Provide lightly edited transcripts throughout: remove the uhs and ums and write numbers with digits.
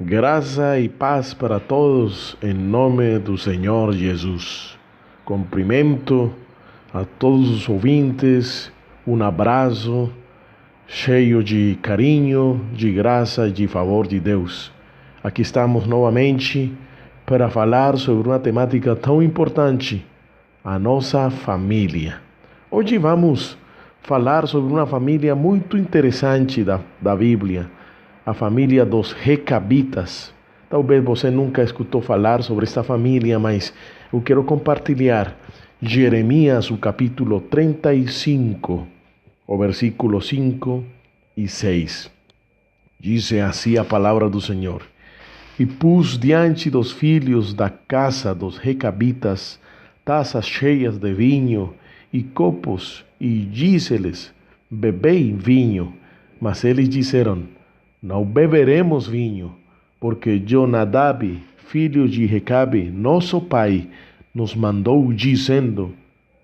Graça e paz para todos em nome do Senhor Jesus. Cumprimento a todos os ouvintes, um abraço cheio de carinho, de graça e de favor de Deus. Aqui estamos novamente para falar sobre uma temática tão importante, a nossa família. Hoje vamos falar sobre uma família muito interessante da Bíblia, a família dos Recabitas. Talvez você nunca escutou falar sobre esta família, mas eu quero compartilhar Jeremias, o capítulo 35, o versículo 5 e 6. Diz assim a palavra do Senhor: E pus diante dos filhos da casa dos Recabitas taças cheias de vinho e copos, e disse-lhes: Bebei vinho. Mas eles disseram: Não beberemos vinho, porque Jonadab, filho de Recabe, nosso pai, nos mandou dizendo: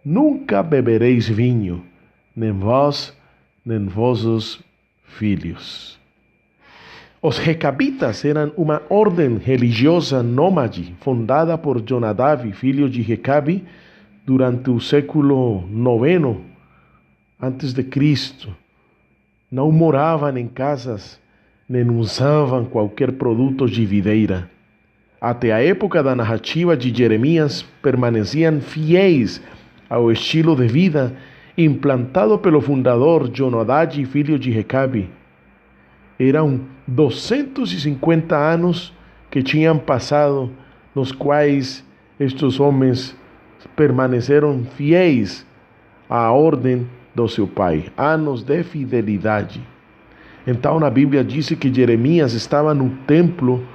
Nunca bebereis vinho, nem vós, nem vossos filhos. Os Recabitas eram uma ordem religiosa nômade fundada por Jonadab, filho de Recabe, durante o século IX antes de Cristo. Não moravam em casas, nem usavam qualquer produto de videira. Até a época da narrativa de Jeremias, permaneciam fiéis ao estilo de vida implantado pelo fundador Jonadab, filho de Recabe. Eram 250 anos que tinham passado, nos quais estes homens permaneceram fiéis à ordem do seu pai. Anos de fidelidade. Então na Bíblia diz que Jeremias estava no templo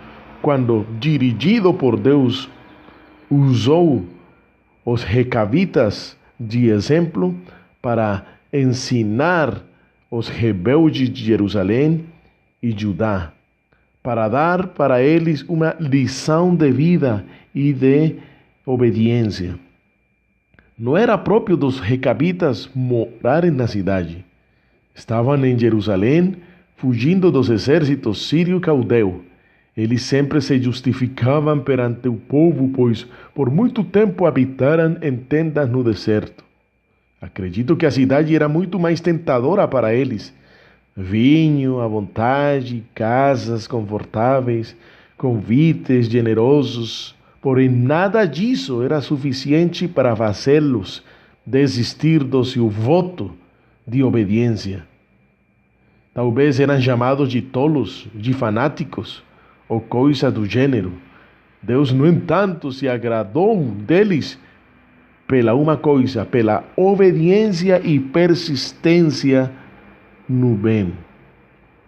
quando, dirigido por Deus, usou os recabitas de exemplo para ensinar os rebeldes de Jerusalém e Judá, para dar para eles uma lição de vida e de obediência. Não era próprio dos recabitas morarem na cidade. Estavam em Jerusalém, fugindo dos exércitos sírio e caldeu. Eles sempre se justificavam perante o povo, pois por muito tempo habitaram em tendas no deserto. Acredito que a cidade era muito mais tentadora para eles. Vinho à vontade, casas confortáveis, convites generosos. Porém, nada disso era suficiente para fazê-los desistir do seu voto de obediência. Talvez eram chamados de tolos, de fanáticos, ou coisa do gênero. Deus, no entanto, se agradou deles pela obediência e persistência no bem.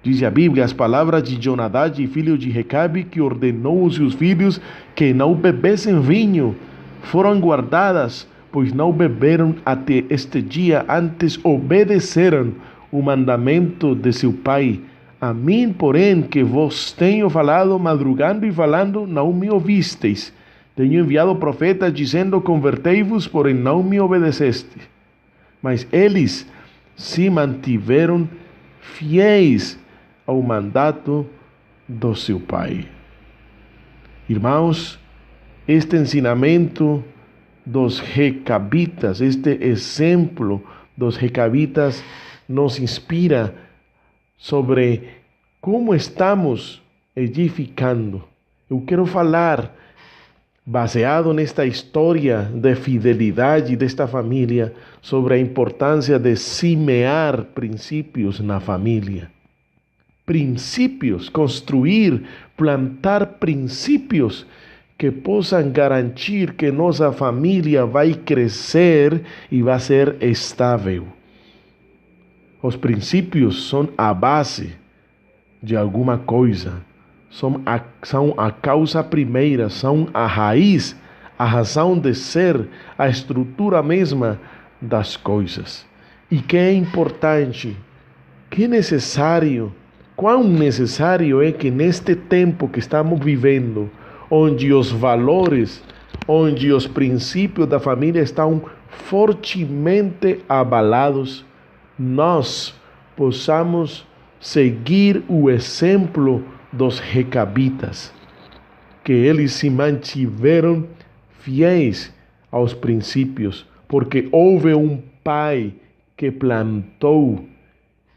Diz a Bíblia as palavras de Jonadab, filho de Recabe, que ordenou aos seus filhos que não bebessem vinho, foram guardadas, pois não beberam até este dia, antes obedeceram o mandamento de seu pai. A mim, porém, que vos tenho falado, madrugando e falando, não me ouvisteis. Tenho enviado profetas dizendo: convertei-vos, porém não me obedeceste. Mas eles se mantiveram fiéis ao mandato do seu pai. Irmãos, este ensinamento dos recabitas, este exemplo dos recabitas, nos inspira sobre como estamos edificando. Eu quero falar, baseado nesta história de fidelidade desta família, sobre a importância de semear princípios na família. Princípios, construir, plantar princípios que possam garantir que nossa família vai crescer e vai ser estável. Os princípios são a base de alguma coisa, são a causa primeira, são a raiz, a razão de ser, a estrutura mesma das coisas. E que é importante, que é necessário, quão necessário é que neste tempo que estamos vivendo, onde os valores, onde os princípios da família estão fortemente abalados, nós possamos seguir o exemplo dos recabitas, que eles se mantiveram fiéis aos princípios, porque houve um pai que plantou,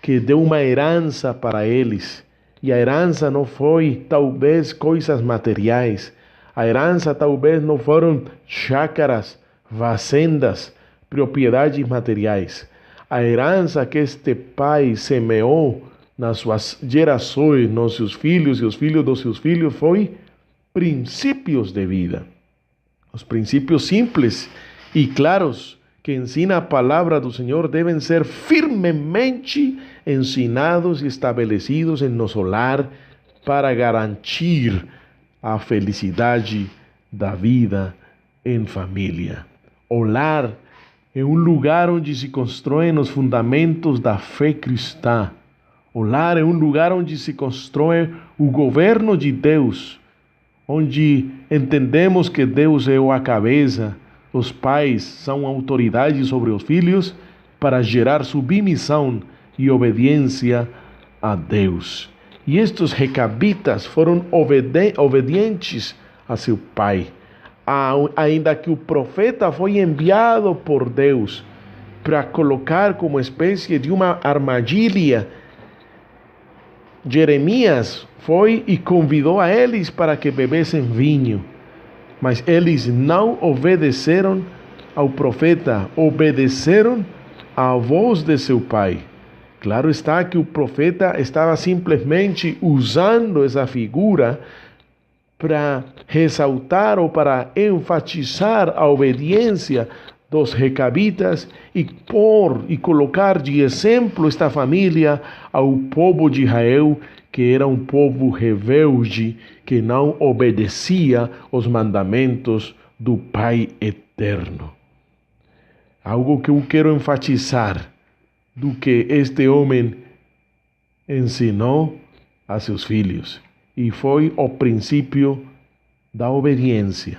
que deu uma herança para eles. E a herança não foi talvez coisas materiais. A herança talvez não foram chácaras, fazendas, propriedades materiais. A herança que este pai semeou nas suas gerações, nos seus filhos e os filhos dos seus filhos, foi princípios de vida. Os princípios simples e claros que ensina a palavra do Senhor devem ser firmemente ensinados e estabelecidos em nosso lar para garantir a felicidade da vida em família. O lar é um lugar onde se constroem os fundamentos da fé cristã. O lar é um lugar onde se constrói o governo de Deus, onde entendemos que Deus é a cabeça, os pais são autoridade sobre os filhos para gerar submissão e obediência a Deus. E estes recabitas foram obedientes a seu pai, ainda que o profeta foi enviado por Deus para colocar como espécie de uma armadilha. Jeremias foi e convidou a eles para que bebessem vinho, mas eles não obedeceram ao profeta, obedeceram à voz de seu pai. Claro está que o profeta estava simplesmente usando essa figura para ressaltar ou para enfatizar a obediência dos recabitas e colocar de exemplo esta família ao povo de Israel, que era um povo rebelde, que não obedecia os mandamentos do Pai Eterno. Algo que eu quero enfatizar do que este homem ensinou a seus filhos, e foi o princípio da obediência.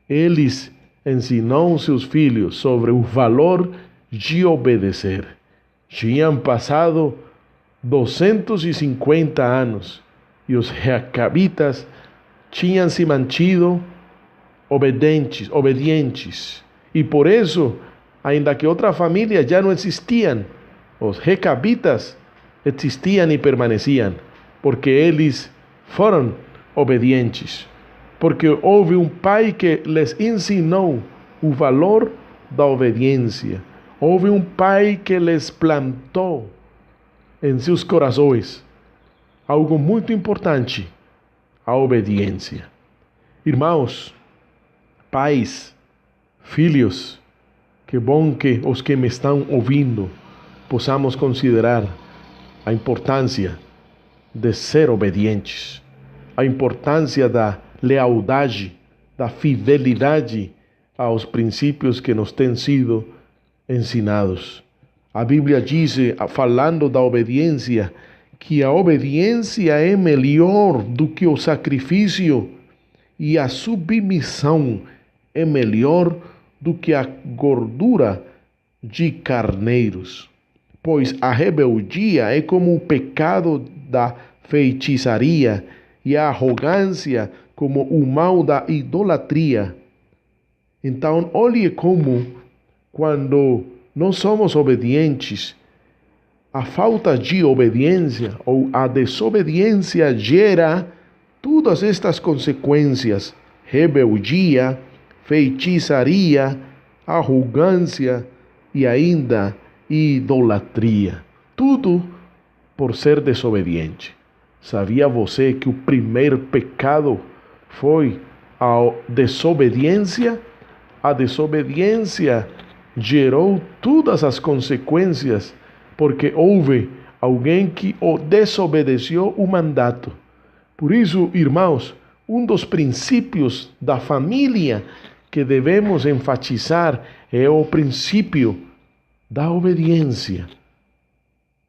Eles ensinou seus filhos sobre o valor de obedecer. Tinham passado 250 anos e os recabitas tinham se mantido obedientes. E por isso, ainda que outra família já não existiam, os recabitas existiam e permaneciam, porque eles foram obedientes. Porque houve um pai que les ensinou o valor da obediência. Houve um pai que les plantou em seus corações algo muito importante: a obediência. Irmãos, pais, filhos, que bom que os que me estão ouvindo possamos considerar a importância de ser obedientes, a importância da lealdade, da fidelidade aos princípios que nos têm sido ensinados. A Bíblia diz, falando da obediência, que a obediência é melhor do que o sacrifício e a submissão é melhor do que a gordura de carneiros. Pois a rebeldia é como o pecado da feitiçaria e a arrogância como o mal da idolatria. Então, olhe como, quando não somos obedientes, a falta de obediência ou a desobediência gera todas estas consequências: rebeldia, feitiçaria, arrogância e ainda idolatria. Tudo por ser desobediente. Sabia você que o primeiro pecado foi a desobediência? A desobediência gerou todas as consequências, porque houve alguém que desobedeceu o mandato. Por isso, irmãos, um dos princípios da família que devemos enfatizar é o princípio da obediência.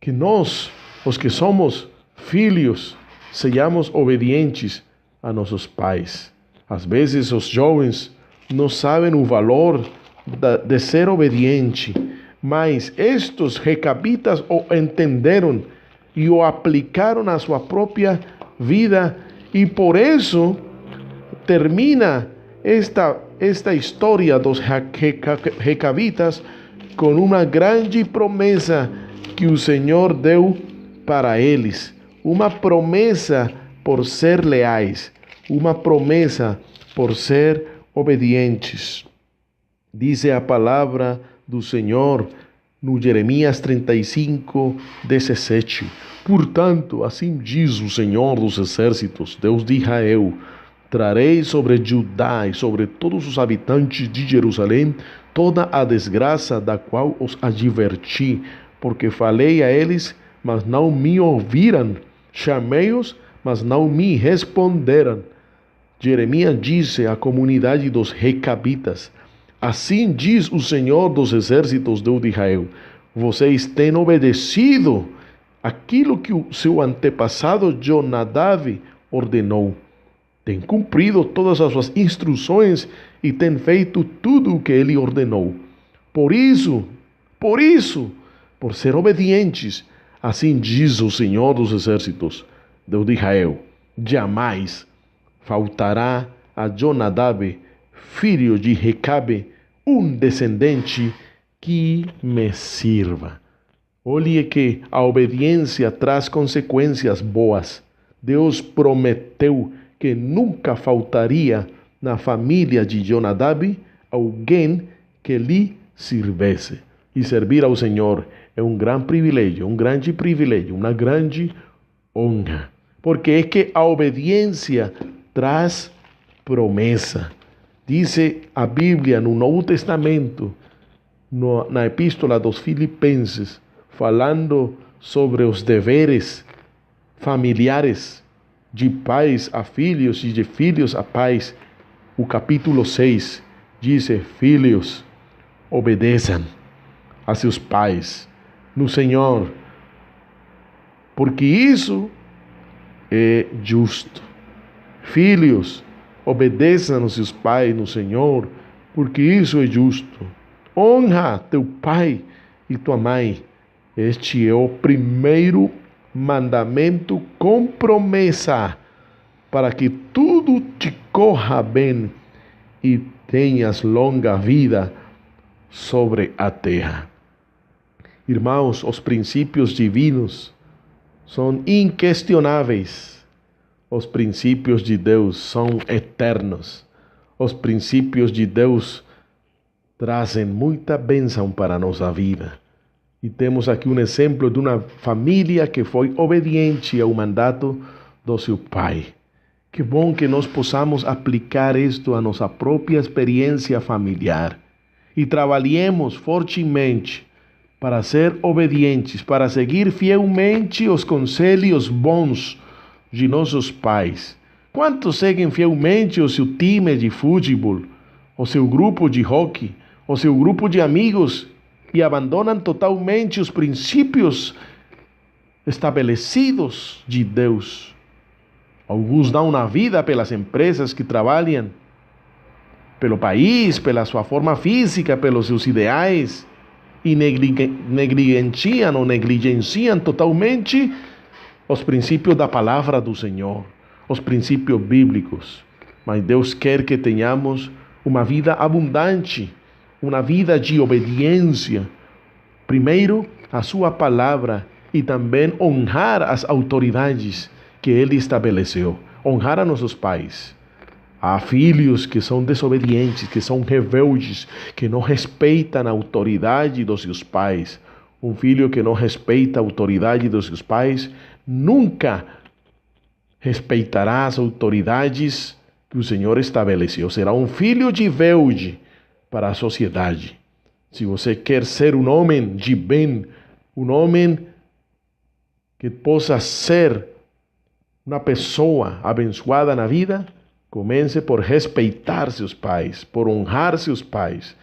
Que nós, os que somos filhos, sejamos obedientes a nossos pais. Às vezes os jovens não sabem o valor de ser obediente, mas estes recabitas o entenderam e o aplicaram à sua própria vida. Y por eso termina esta história dos recabitas com uma grande promessa que o Senhor deu para eles. Uma promessa por ser leais, uma promessa por ser obedientes. Diz a palavra do Senhor no Jeremias 35, 17. Portanto, assim diz o Senhor dos Exércitos, Deus de Israel: trarei sobre Judá e sobre todos os habitantes de Jerusalém toda a desgraça da qual os adverti, porque falei a eles, mas não me ouviram, chamei-os, mas não me responderam. Jeremias disse à comunidade dos recabitas: assim diz o Senhor dos Exércitos, Deus de Israel: vocês têm obedecido aquilo que o seu antepassado Jonadab ordenou. Tem cumprido todas as suas instruções e tem feito tudo o que ele ordenou. Por ser obedientes, assim diz o Senhor dos Exércitos, Deus de Israel: jamais faltará a Jonadab, filho de Recabe, um descendente que me sirva. Olhe que a obediência traz consequências boas. Deus prometeu que nunca faltaria na família de Jonadab alguém que lhe sirvesse. E servir ao Senhor é um grande privilégio, uma grande honra. Porque é que a obediência traz promessa. Diz a Bíblia no Novo Testamento, na Epístola dos Filipenses, falando sobre os deveres familiares de pais a filhos e de filhos a pais. O capítulo 6 diz: filhos, obedeçam a seus pais no Senhor, porque isso é justo. Filhos, obedeçam aos seus pais no Senhor, porque isso é justo. Honra teu pai e tua mãe. Este é o primeiro mandamento com promessa, para que tudo te corra bem e tenhas longa vida sobre a terra. Irmãos, os princípios divinos são inquestionáveis. Os princípios de Deus são eternos. Os princípios de Deus trazem muita bênção para a nossa vida. E temos aqui um exemplo de uma família que foi obediente ao mandato do seu pai. Que bom que nós possamos aplicar isto à nossa própria experiência familiar. E trabalhemos fortemente para ser obedientes, para seguir fielmente os conselhos bons de nossos pais. Quantos seguem fielmente o seu time de futebol, o seu grupo de hockey, o seu grupo de amigos e abandonam totalmente os princípios estabelecidos de Deus? Alguns dão na vida pelas empresas que trabalham, pelo país, pela sua forma física, pelos seus ideais, e negligenciam totalmente os princípios da palavra do Senhor, os princípios bíblicos. Mas Deus quer que tenhamos uma vida abundante, uma vida de obediência. Primeiro, a sua palavra, e também honrar as autoridades que Ele estabeleceu. Honrar a nossos pais. Há filhos que são desobedientes, que são rebeldes, que não respeitam a autoridade dos seus pais. Um filho que não respeita a autoridade dos seus pais nunca respeitará as autoridades que o Senhor estabeleceu. Será um filho rebelde para a sociedade. Se você quer ser um homem de bem, um homem que possa ser uma pessoa abençoada na vida, comece por respeitar seus pais, por honrar seus pais.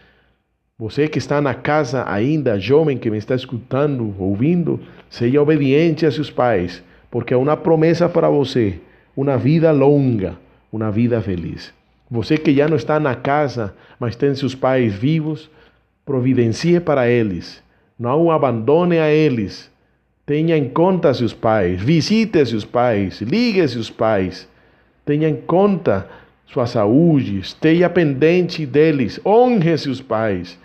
Você que está na casa ainda, jovem que me está escutando, ouvindo, seja obediente a seus pais, porque é uma promessa para você, uma vida longa, uma vida feliz. Você que já não está na casa, mas tem seus pais vivos, providencie para eles, não abandone a eles. Tenha em conta seus pais, visite seus pais, ligue seus pais, tenha em conta sua saúde, esteja pendente deles, honre seus pais.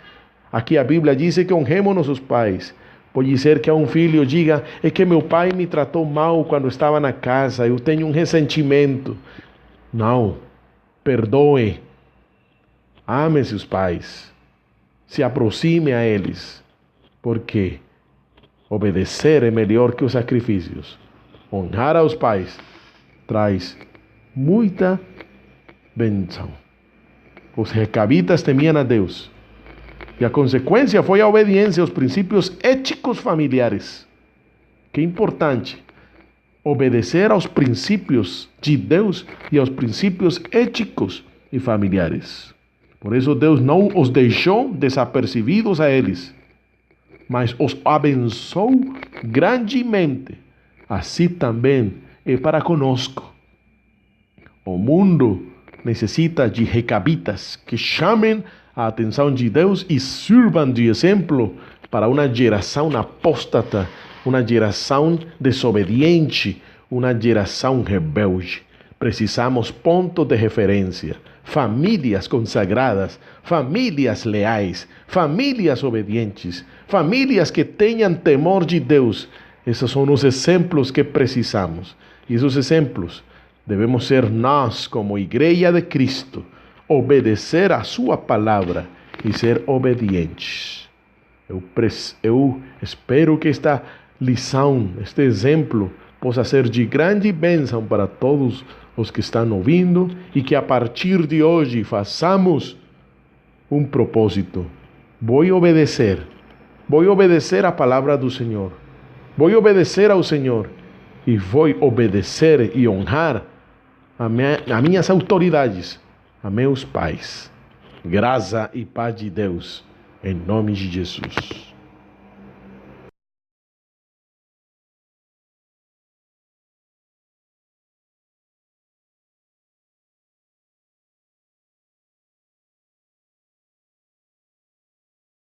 Aqui a Bíblia diz que honremos nossos pais. Pode ser que um filho diga, é que meu pai me tratou mal quando estava na casa, eu tenho um ressentimento. Não, perdoe, ame seus pais, se aproxime a eles, porque obedecer é melhor que os sacrifícios. Honrar aos pais traz muita bênção. Os recabitas temiam a Deus. E a consequência foi a obediência aos princípios éticos familiares. Que importante obedecer aos princípios de Deus e aos princípios éticos e familiares. Por isso Deus não os deixou desapercebidos a eles, mas os abençoou grandemente. Assim também é para conosco. O mundo necessita de recabitas que chamem a atenção de Deus e sirvam de exemplo para uma geração apóstata, uma geração desobediente, uma geração rebelde. Precisamos ponto de referência, famílias consagradas, famílias leais, famílias obedientes, famílias que tenham temor de Deus. Esses são os exemplos que precisamos. E esses exemplos devemos ser nós, como Igreja de Cristo, obedecer a sua palavra e ser obedientes. Eu espero que esta lição, este exemplo, possa ser de grande bênção para todos os que estão ouvindo e que a partir de hoje façamos um propósito. Vou obedecer a palavra do Senhor, vou obedecer ao Senhor e vou obedecer e honrar a minhas autoridades, a meus pais. Graça e paz de Deus, em nome de Jesus.